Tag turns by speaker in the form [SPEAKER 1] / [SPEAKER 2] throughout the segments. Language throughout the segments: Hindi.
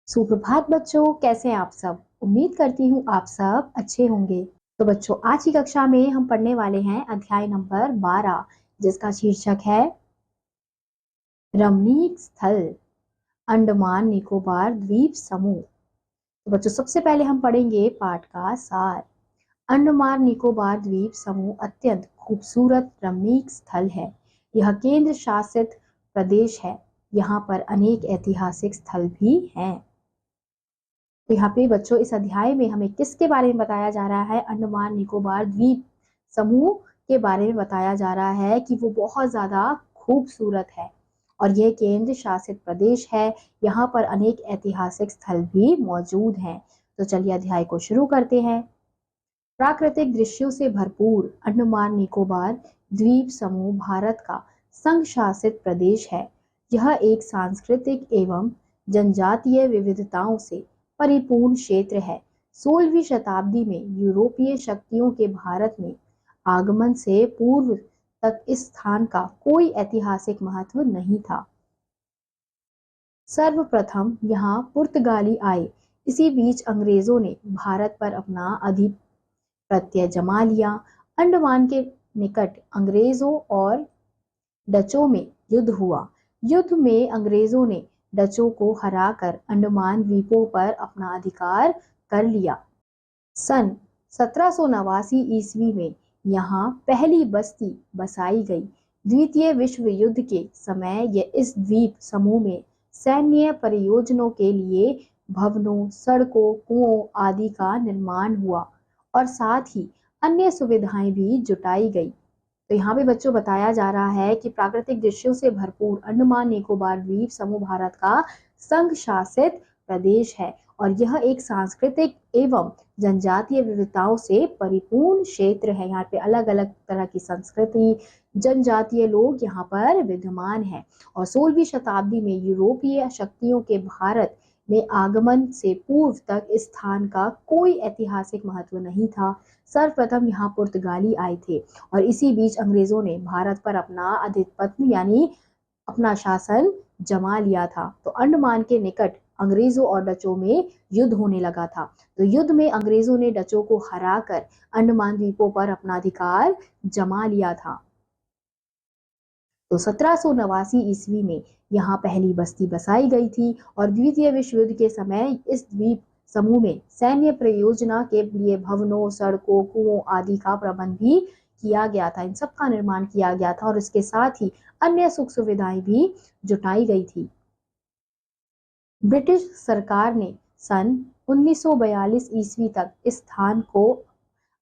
[SPEAKER 1] सुप्रभात बच्चों, कैसे हैं आप सब। उम्मीद करती हूँ आप सब अच्छे होंगे। तो बच्चों, आज की कक्षा में हम पढ़ने वाले हैं अध्याय नंबर 12, जिसका शीर्षक है रमणीक स्थल अंडमान निकोबार द्वीप समूह। तो बच्चों, सबसे पहले हम पढ़ेंगे पाठ का सार। अंडमान निकोबार द्वीप समूह अत्यंत खूबसूरत रमणीक स्थल है। यह केंद्र शासित प्रदेश है। यहाँ पर अनेक ऐतिहासिक स्थल भी हैं। तो यहाँ पे बच्चों, इस अध्याय में हमें किसके बारे में बताया जा रहा है? अंडमान निकोबार द्वीप समूह के बारे में बताया जा रहा है कि वो बहुत ज्यादा खूबसूरत है और यह केंद्र शासित प्रदेश है। यहाँ पर अनेक ऐतिहासिक स्थल भी मौजूद हैं। तो चलिए अध्याय को शुरू करते हैं। प्राकृतिक दृश्यों से भरपूर अंडमान निकोबार द्वीप समूह भारत का संघ शासित प्रदेश है। यह एक सांस्कृतिक एवं जनजातीय विविधताओं से परिपूर्ण क्षेत्र है। 16वीं शताब्दी में यूरोपीय शक्तियों के भारत में आगमन से पूर्व तक इस स्थान का कोई ऐतिहासिक महत्व नहीं था। सर्वप्रथम यहाँ पुर्तगाली आए। इसी बीच अंग्रेजों ने भारत पर अपना आधिपत्य जमा लिया। अंडमान के निकट अंग्रेजों और डचों में युद्ध हुआ। युद्ध में अंग्रेजों ने डचों को हराकर अंडमान द्वीपों पर अपना अधिकार कर लिया। सन 1789 ईस्वी में यहाँ पहली बस्ती बसाई गई। द्वितीय विश्व युद्ध के समय यह इस द्वीप समूह में सैन्य प्रयोजनों के लिए भवनों, सड़कों, कुओं आदि का निर्माण हुआ और साथ ही अन्य सुविधाएं भी जुटाई गई। तो यहाँ पे बच्चों बताया जा रहा है कि प्राकृतिक दृश्यों से भरपूर अंडमान निकोबार द्वीप समूह भारत का संघ शासित प्रदेश है और यह एक सांस्कृतिक एवं जनजातीय विविधताओं से परिपूर्ण क्षेत्र है। यहाँ पे अलग अलग तरह की संस्कृति, जनजातीय लोग यहाँ पर विद्यमान हैं और 16वीं शताब्दी में यूरोपीय शक्तियों के भारत में आगमन से पूर्व तक इस स्थान का कोई ऐतिहासिक महत्व नहीं था। सर्वप्रथम यहाँ पुर्तगाली आए थे और इसी बीच अंग्रेजों ने भारत पर अपना आधिपत्य यानी अपना शासन जमा लिया था। तो अंडमान के निकट अंग्रेजों और डचों में युद्ध होने लगा था। तो युद्ध में अंग्रेजों ने डचों को हराकर अंडमान द्वीपों पर अपना अधिकार जमा लिया था। तो 1789 ईस्वी में यहाँ पहली बस्ती बसाई गई थी और द्वितीय विश्व युद्ध के समय इस द्वीप समूह में सैन्य प्रयोजना के लिए भवनों, सड़कों, कुओं आदि का प्रबंध भी किया गया था। इन सब का निर्माण किया गया था और इसके साथ ही अन्य सुख सुविधाएं भी जुटाई गई थी। ब्रिटिश सरकार ने सन 1942 ईस्वी तक इस स्थान को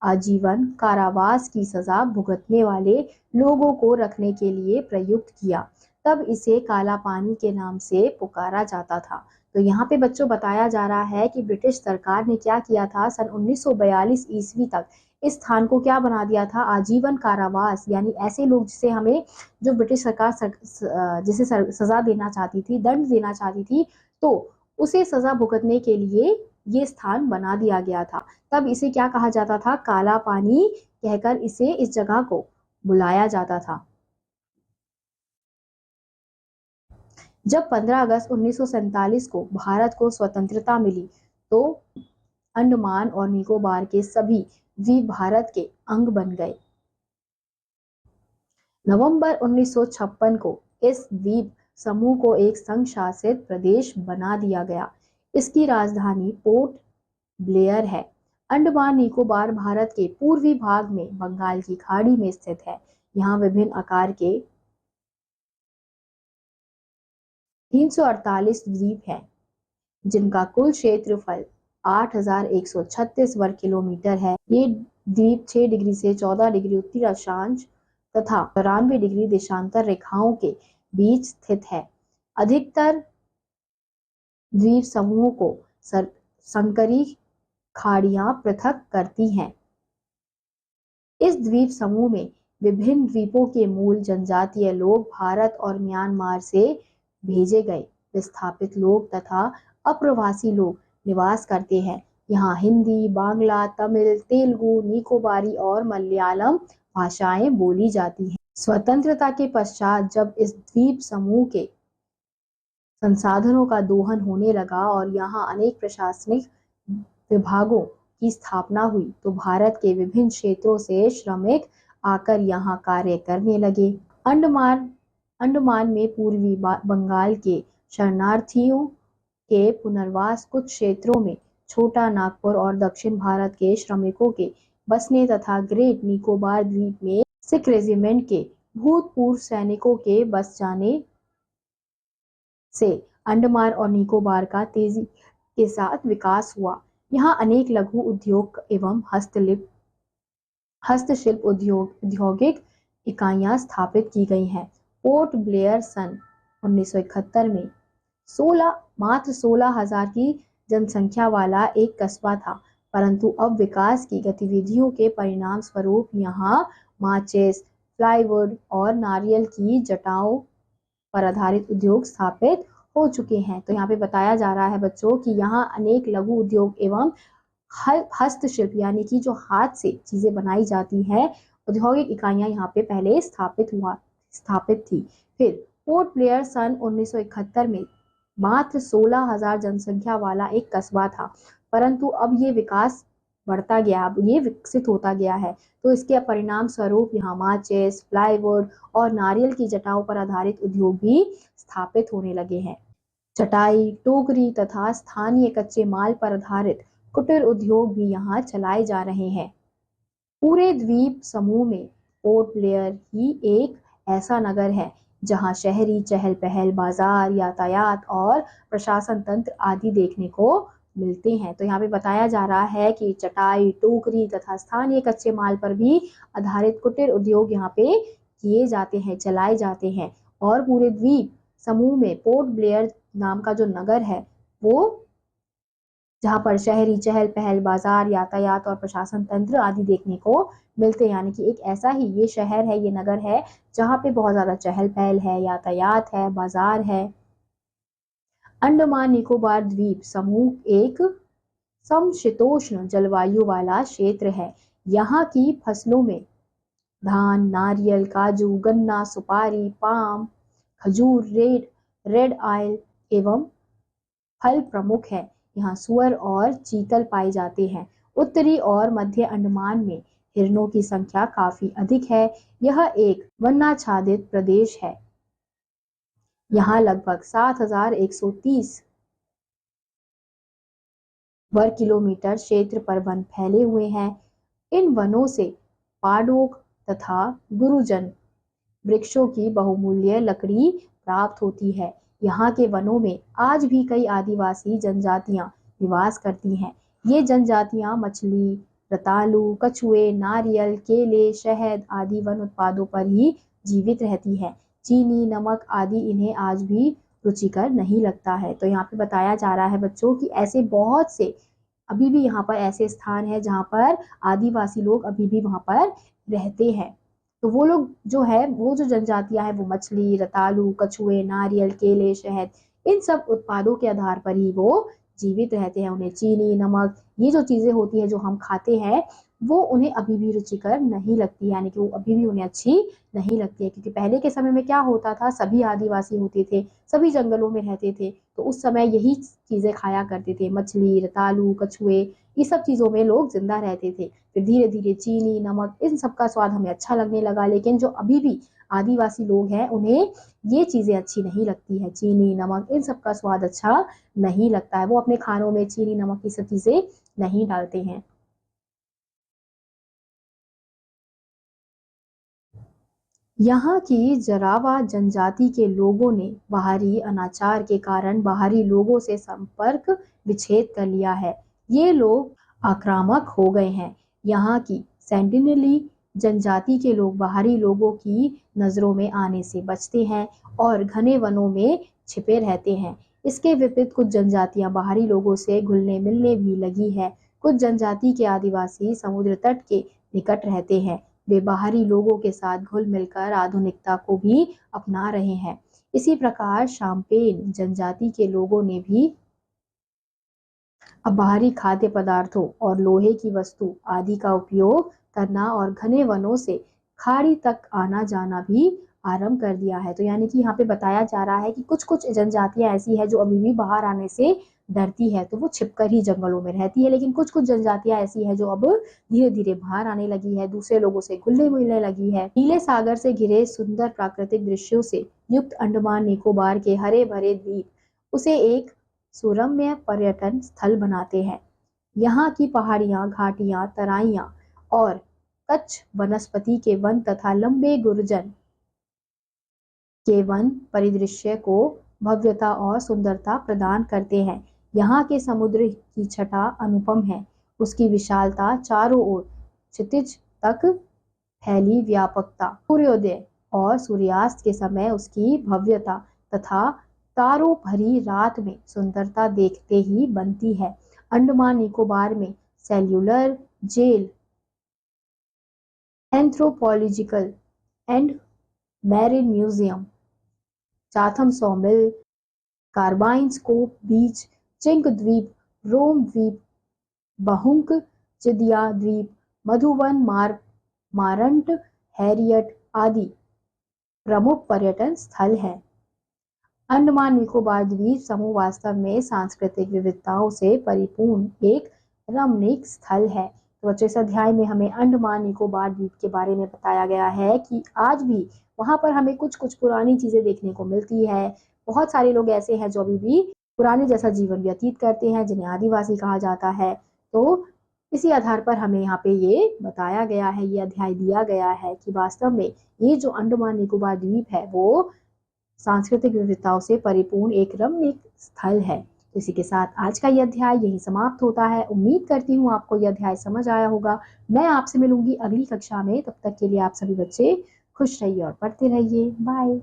[SPEAKER 1] आजीवन कारावास की सजा भुगतने वाले लोगों को रखने के लिए प्रयुक्त किया। तब इसे काला पानी के नाम से पुकारा जाता था। तो यहाँ पे बच्चों बताया जा रहा है कि ब्रिटिश सरकार ने क्या किया था, सन 1942 ईस्वी तक इस स्थान को क्या बना दिया था, आजीवन कारावास। यानी ऐसे लोग जिसे हमें जो ब्रिटिश सरकार जिसे सजा देना चाहती थी, दंड देना चाहती थी, तो उसे सजा भुगतने के लिए ये स्थान बना दिया गया था। तब इसे क्या कहा जाता था, काला पानी कहकर इसे इस जगह को बुलाया जाता था। जब 15 अगस्त 1947 को भारत को स्वतंत्रता मिली तो अंडमान और निकोबार के सभी द्वीप भारत के अंग बन गए। नवंबर 1956 को इस द्वीप समूह को एक संघ शासित प्रदेश बना दिया गया। इसकी राजधानी पोर्ट ब्लेयर है। अंडमान निकोबार भारत के पूर्वी भाग में बंगाल की खाड़ी में स्थित है। यहाँ विभिन्न आकार के 348 द्वीप हैं, जिनका कुल क्षेत्रफल 8,136 वर्ग किलोमीटर है। ये द्वीप 6 डिग्री से 14 डिग्री उत्तरी अक्षांश तथा 94 डिग्री देशांतर रेखाओं के बीच स्थित है। अधिकतर द्वीप समूहों को संकरी खाड़ियां पृथक करती हैं। इस द्वीप समूह में विभिन्न द्वीपों के मूल जनजातीय लोग भारत और म्यांमार से भेजे गए विस्थापित लोग तथा अप्रवासी लोग निवास करते हैं। यहाँ हिंदी, बांग्ला, तमिल, तेलुगु, निकोबारी और मलयालम भाषाएं बोली जाती हैं। स्वतंत्रता के पश्चात जब इस द्वीप समूह के संसाधनों का दोहन होने लगा और यहाँ अनेक प्रशासनिक विभागों की स्थापना हुई तो भारत के विभिन्न क्षेत्रों से श्रमिक आकर यहाँ कार्य करने लगे। अंडमान में पूर्वी बंगाल के शरणार्थियों के पुनर्वास, कुछ क्षेत्रों में छोटा नागपुर और दक्षिण भारत के श्रमिकों के बसने तथा ग्रेट निकोबार द्वीप में सिख रेजिमेंट के भूतपूर्व सैनिकों के बस जाने से अंडमान और निकोबार का तेजी के साथ विकास हुआ। यहाँ अनेक लघु उद्योग एवं हस्तशिल्प औद्योगिक इकाइयां स्थापित की गई हैं। पोर्ट ब्लेयर सन 1971 में मात्र 16,000 की जनसंख्या वाला एक कस्बा था, परंतु अब विकास की गतिविधियों के परिणाम स्वरूप यहाँ माचिस, प्लाईवुड और नारियल की जटाओं पर आधारित उद्योग स्थापित हो चुके हैं। तो यहाँ पे बताया जा रहा है बच्चों कि यहाँ अनेक लघु उद्योग एवं हस्तशिल्प यानी कि जो हाथ से चीजें बनाई जाती है औद्योगिक इकाइयां यहाँ पे पहले स्थापित थी। फिर पोर्ट ब्लेयर सन 1971 में मात्र 16,000 जनसंख्या वाला एक कस्बा था, परंतु अब ये विकास बढ़ता गया, अब ये विकसित होता गया है। तो इसके परिणाम स्वरूप यहाँ माचिस, प्लाईवुड और नारियल की जटाओं पर आधारित उद्योग भी स्थापित होने लगे हैं। चटाई, टोकरी तथा स्थानीय कच्चे माल पर आधारित कुटीर उद्योग भी यहाँ चलाए जा रहे हैं। पूरे द्वीप समूह में पोर्ट ब्लेयर ही एक ऐसा नगर है जहाँ शहरी चहल पहल, बाजार, यातायात और प्रशासन तंत्र आदि देखने को मिलते हैं। तो यहाँ पे बताया जा रहा है कि चटाई, टोकरी तथा स्थानीय कच्चे माल पर भी आधारित कुटीर उद्योग यहाँ पे किए जाते हैं, चलाए जाते हैं। और पूरे द्वीप समूह में पोर्ट ब्लेयर नाम का जो नगर है वो जहाँ पर शहरी चहल पहल, बाजार, यातायात और प्रशासन तंत्र आदि देखने को मिलते हैं। यानी कि एक ऐसा ही ये शहर है, ये नगर है जहाँ पे बहुत ज्यादा चहल पहल है, यातायात है, बाजार है। अंडमान निकोबार द्वीप समूह एक समशीतोष्ण जलवायु वाला क्षेत्र है। यहाँ की फसलों में धान, नारियल, काजू, गन्ना, सुपारी, पाम, खजूर, रेड आयल एवं फल प्रमुख है। यहाँ सुअर और चीतल पाए जाते हैं। उत्तरी और मध्य अंडमान में हिरणों की संख्या काफी अधिक है। यह एक वनाच्छादित प्रदेश है। यहाँ लगभग 7,130 वर्ग किलोमीटर क्षेत्र पर वन फैले हुए हैं। इन वनों से पाडोक तथा गुरुजन वृक्षों की बहुमूल्य लकड़ी प्राप्त होती है। यहाँ के वनों में आज भी कई आदिवासी जनजातियां निवास करती हैं। ये जनजातियां मछली, रतालू, कछुए, नारियल, केले, शहद आदि वन उत्पादों पर ही जीवित रहती हैं। चीनी, नमक आदि इन्हें आज भी रुचिकर नहीं लगता है। तो यहाँ पे बताया जा रहा है बच्चों कि ऐसे बहुत से अभी भी यहाँ पर ऐसे स्थान है जहाँ पर आदिवासी लोग अभी भी वहाँ पर रहते हैं। तो वो लोग जो है, वो जो जनजातियां हैं वो मछली, रतालू, कछुए, नारियल, केले, शहद इन सब उत्पादों के आधार पर ही वो जीवित रहते हैं। उन्हें चीनी, नमक ये जो चीजें होती है जो हम खाते हैं वो उन्हें अभी भी रुचिकर नहीं लगती, यानी कि वो अभी भी उन्हें अच्छी नहीं लगती है। क्योंकि पहले के समय में क्या होता था, सभी आदिवासी होते थे, सभी जंगलों में रहते थे, तो उस समय यही चीजें खाया करते थे, मछली, रतालू, कछुए, ये सब चीजों में लोग जिंदा रहते थे। फिर धीरे धीरे चीनी, नमक इन सब का स्वाद हमें अच्छा लगने लगा। लेकिन जो अभी भी आदिवासी लोग हैं उन्हें ये चीजें अच्छी नहीं लगती है, चीनी, नमक इन सब का स्वाद अच्छा नहीं लगता है। वो अपने खानों में चीनी, नमक ये सब चीजें नहीं डालते हैं। यहाँ की जरावा जनजाति के लोगों ने बाहरी अनाचार के कारण बाहरी लोगों से संपर्क विच्छेद कर लिया है। ये लोग आक्रामक हो गए हैं। यहाँ की सेंटिनली जनजाति के लोग बाहरी लोगों की नजरों में आने से बचते हैं और घने वनों में छिपे रहते हैं। इसके विपरीत कुछ जनजातियां बाहरी लोगों से घुलने मिलने भी लगी है। कुछ जनजाति के आदिवासी समुद्र तट के निकट रहते हैं। वे बाहरी लोगों के साथ घुल मिलकर आधुनिकता को भी अपना रहे हैं। इसी प्रकार शाम्पेन जनजाति के लोगों ने भी अब बाहरी खाद्य पदार्थों और लोहे की वस्तु आदि का उपयोग करना और घने वनों से खाड़ी तक आना जाना भी आरंभ कर दिया है। तो यानी कि यहाँ पे बताया जा रहा है कि कुछ कुछ जनजातियां ऐसी है जो अभी भी बाहर आने से डरती है, तो वो छिपकर ही जंगलों में रहती है, लेकिन कुछ कुछ जनजातियां ऐसी है जो अब धीरे धीरे बाहर आने लगी है, दूसरे लोगों से घुलने मिलने लगी है। नीले सागर से घिरे सुंदर प्राकृतिक दृश्यों से युक्त अंडमान निकोबार के हरे भरे द्वीप उसे एक सुरम्य पर्यटन स्थल बनाते हैं। यहाँ की पहाड़ियां, घाटियां, तराइयां और कच्छ वनस्पति के वन तथा लंबे गुर्जन के वन परिदृश्य को भव्यता और सुंदरता प्रदान करते हैं। यहाँ के समुद्र की छटा अनुपम है, उसकी विशालता, चारों ओर क्षितिज तक फैली व्यापकता, सूर्योदय और सूर्यास्त के समय उसकी भव्यता तथा तारों भरी रात में सुंदरता देखते ही बनती है। अंडमान निकोबार में cellular jail, anthropological and marine museum, Chatham sawmill, Corbyn's स्कोप बीच, चिंक द्वीप, रोम द्वीप, बहुंक चिदिया द्वीप, मधुवन, मारंट, हैरियट आदि प्रमुख पर्यटन स्थल हैं। अंडमान निकोबार द्वीप समूह वास्तव में सांस्कृतिक विविधताओं से परिपूर्ण एक रमणीक स्थल है। तो बच्चों, इस अध्याय में हमें अंडमान निकोबार द्वीप के बारे में बताया गया है कि आज भी वहां पर हमें कुछ कुछ पुरानी चीजें देखने को मिलती है। बहुत सारे लोग ऐसे हैं जो अभी भी पुराने जैसा जीवन व्यतीत करते हैं, जिन्हें आदिवासी कहा जाता है। तो इसी आधार पर हमें यहाँ पे ये बताया गया है, ये अध्याय दिया गया है कि वास्तव में ये जो अंडमान निकोबार द्वीप है वो सांस्कृतिक विविधताओं से परिपूर्ण एक रमणीक स्थल है। तो इसी के साथ आज का यह अध्याय यही समाप्त होता है। उम्मीद करती हूँ आपको यह अध्याय समझ आया होगा। मैं आपसे मिलूंगी अगली कक्षा में, तब तक के लिए आप सभी बच्चे खुश रहिए और पढ़ते रहिए। बाय।